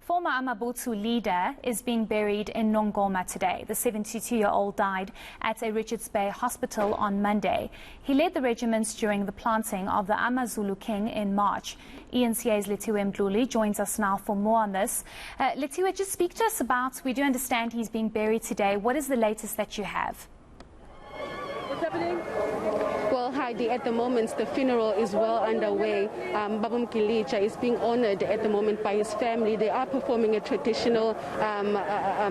Former Amabutho leader is being buried in Nongoma today. The 72-year-old died at a Richards Bay hospital on Monday. He led the regiments during the planting of the AmaZulu King in March. eNCA's Lethiwe Mdluli joins us now for more on this. Lethiwe, just speak to us about, we do understand he's being buried today. What is the latest that you have? What's happening? Well, Heidi, at the moment the funeral is well underway. Baba Mgilija is being honored at the moment by his family. They are performing a traditional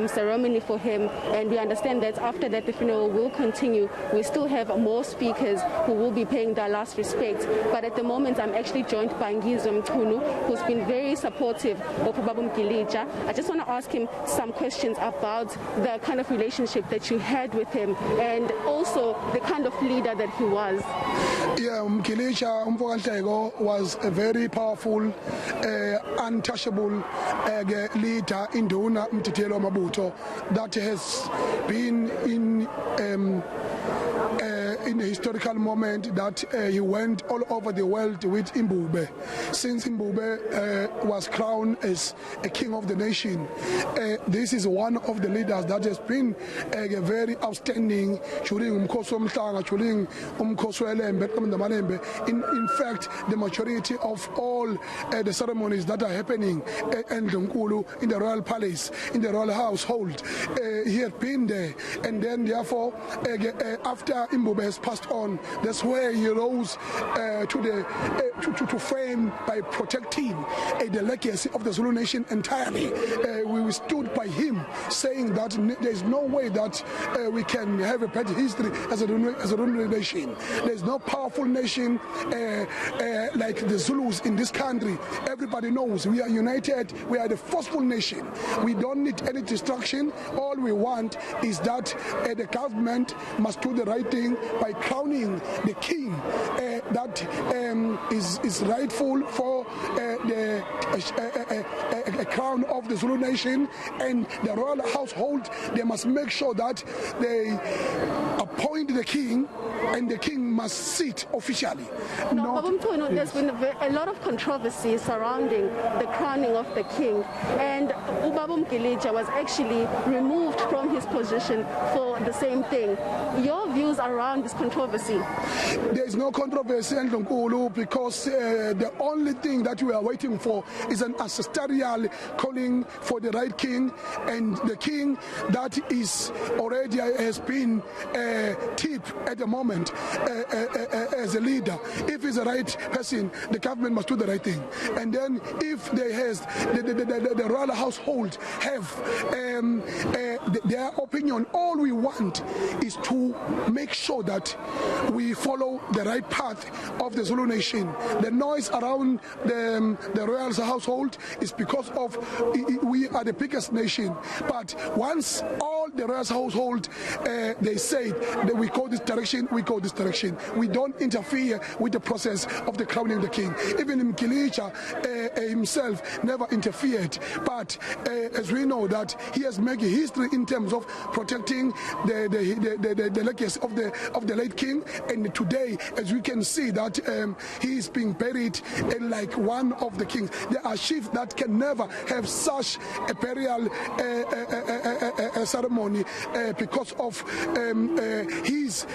ceremony for him, and we understand that after that the funeral will continue. We still have more speakers who will be paying their last respects, but at the moment I'm actually joined by Mgilija Nhleko, who's been very supportive of Baba Mgilija. I just want to ask him some questions about the kind of relationship that you had with him and also the kind of leader that he was. Yeah, Mgilija Nhleko was a very powerful, untouchable leader in Duna Amabutho that has been in a historical moment that he went all over the world with Mbube. Since Mbube was crowned as a king of the nation, this is one of the leaders that has been very outstanding during during in fact, the majority of all the ceremonies that are happening in the royal palace, in the royal household, he had been there, and then therefore after Mbube has passed on, that's where he rose to fame by protecting the legacy of the Zulu nation entirely. We stood by him, saying that there is no way that we can have a bad history as a Zulu nation. There is no powerful nation like the Zulus in this country. Everybody knows we are united. We are the forceful nation. We don't need any destruction. All we want is that the government must do the right thing by crowning the king that is rightful for the crown of the Zulu nation, and the royal household. They must make sure that they appoint the king, and the king must sit officially. There's been a lot of controversy surrounding the crowning of the king, and Baba Mgilija was actually removed from his position for the same thing. Your views around this controversy? There is no controversy, because the only thing that we are waiting for is an ancestral calling for the right king, and the king that is already has been tipped at the moment as a leader. If he's the right person, the government must do the right thing. And then if they has the royal household have their opinion, all we want is to make sure that we follow the right path of the Zulu nation. The noise around the royal household is because of we are the biggest nation. But once all the royal household they say that we go this direction, we go this direction. We don't interfere with the process of the crowning the king. Even Mgilija himself never interfered. But as we know that he has made history in terms of protecting the legacy of the late king, and today, as we can see that he is being buried like one of the kings. There are chiefs that can never have such a burial ceremony because of he is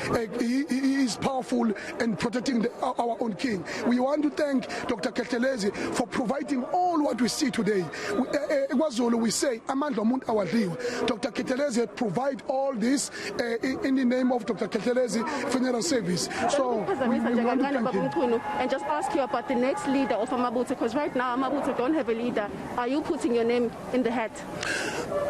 powerful and protecting our own king. We want to thank Dr. Kethelezi for providing all what we see today. We say, Dr. Kethelezi provide all this in the name of Dr. Kethelezi Funeral Service. So we want to thank him. And just ask you about the next leader of Amabutho, because right now Amabutho don't have a leader. Are you putting your name in the hat?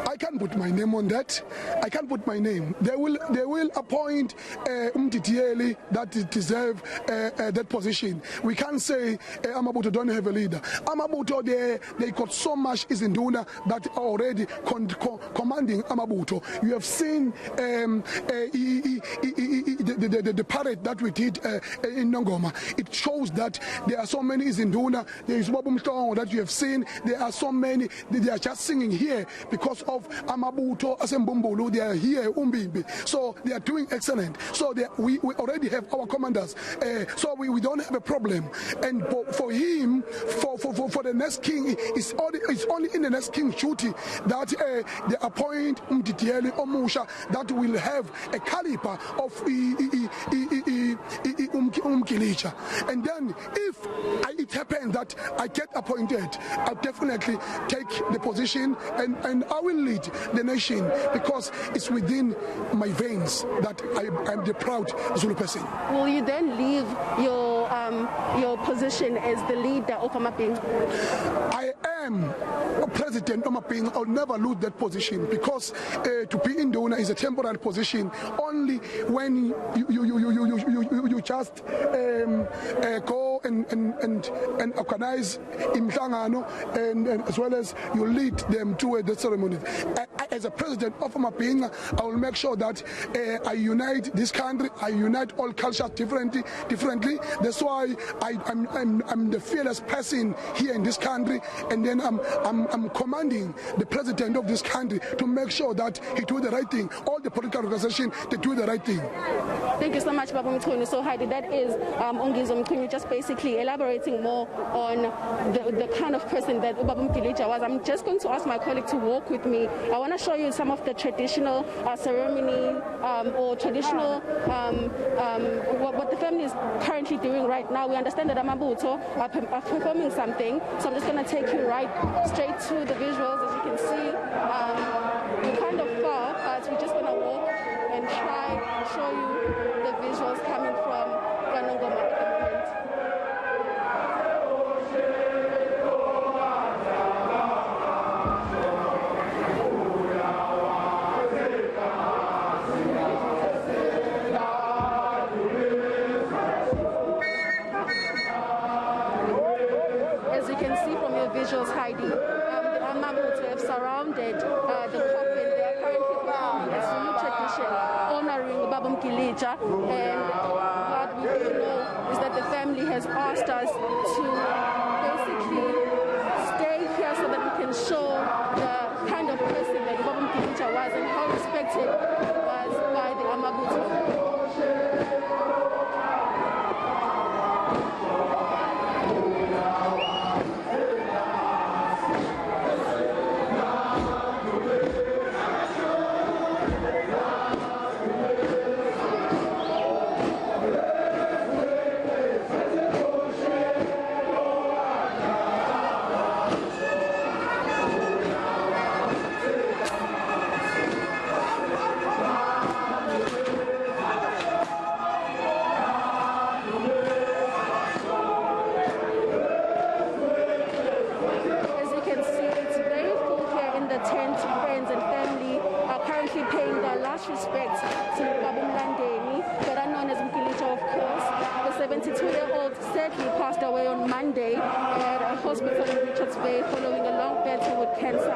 I can't put my name on that. I can't put my name. They will appoint Umtitieli that deserve that position. We can't say Amabutho don't have a leader. Amabutho, they got so much is in Duna that are already commanding Amabutho. You have seen the parade that we did in Nongoma. It shows that there are so many is in Duna. There is Wabumtongo that you have seen. There are so many. They are just singing here because of Amabutho, Asembumbulu. They are here, Umbimbi. So they are doing excellent. So we already have have our commanders. So we don't have a problem. And for him, for the next king, it's only in the next king's duty that they appoint Mgilija Omusha that will have a caliber of Mgilija. And then if it happens that I get appointed, I'll definitely take the position and I will lead the nation because it's within my veins that I'm the proud Zulu person. Will you then leave your position as the leader of Amabutho? I am a president of Amabutho. I'll never lose that position because to be in Dona is a temporary position. Only when you just go and organize imhlangano and as well as you lead them to the ceremony. As a president of Amabutho, I will make sure that I unite this country. I unite all cultures differently. That's why I'm the fearless person here in this country, and then I'm commanding the president of this country to make sure that he do the right thing. All the political organizations, they do the right thing. Thank you so much, Baba Mthweni. So Heidi, that is Mgilija Nhleko just basically elaborating more on the kind of person that Baba Mgilija was. I'm just going to ask my colleague to walk with me. I want to show you some of the traditional ceremony or traditional what the family is currently doing right now. We understand that Amabutho are performing something, so I'm just going to take you right straight to the visuals. As you can see, we're kind of far, but we're just going to walk and try to show you the visuals coming from Nongoma at the moment. As you can see from your visuals, Heidi, the Amabutho have surrounded the coffin. They are currently performing a Zulu tradition honoring Baba Mgilija, and what we do know is that the family has asked us to basically stay here so that we can show the kind of person that Baba Mgilija was and how respected he was by the Amabutho. Respect to Babu Mlandeni, better known as Mgilija, of course. The 72-year-old sadly passed away on Monday at a hospital in Richards Bay following a long battle with cancer.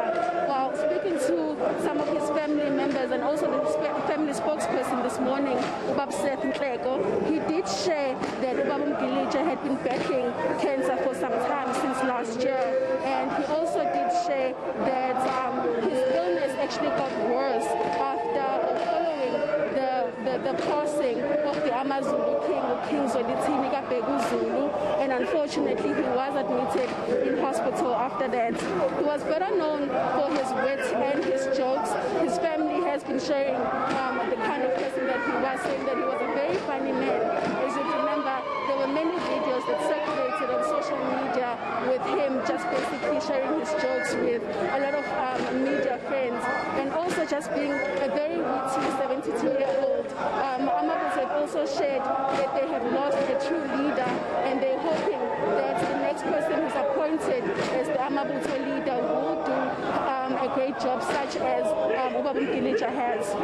While speaking to some of his family members and also the family spokesperson this morning, Lethiwe Nhleko, he did share that Babu Mgilija had been battling cancer for some time since last year, and he also did share that his illness actually got worse after following the passing of the Amazulu king, King Lethiwe Mdluli, and unfortunately he was admitted in hospital after that. He was better known for his wit and his jokes. His family has been sharing the kind of person that he was, saying that he was a very funny man. As you remember, there were many videos that circulated on social media with him just basically sharing his jokes with a lot of media friends, and also just being a very witty 72-year-old. Amabutho have also shared that they have lost a true leader, and they're hoping that the next person who's appointed as the Amabutho leader will do a great job, such as Baba Mgilija has.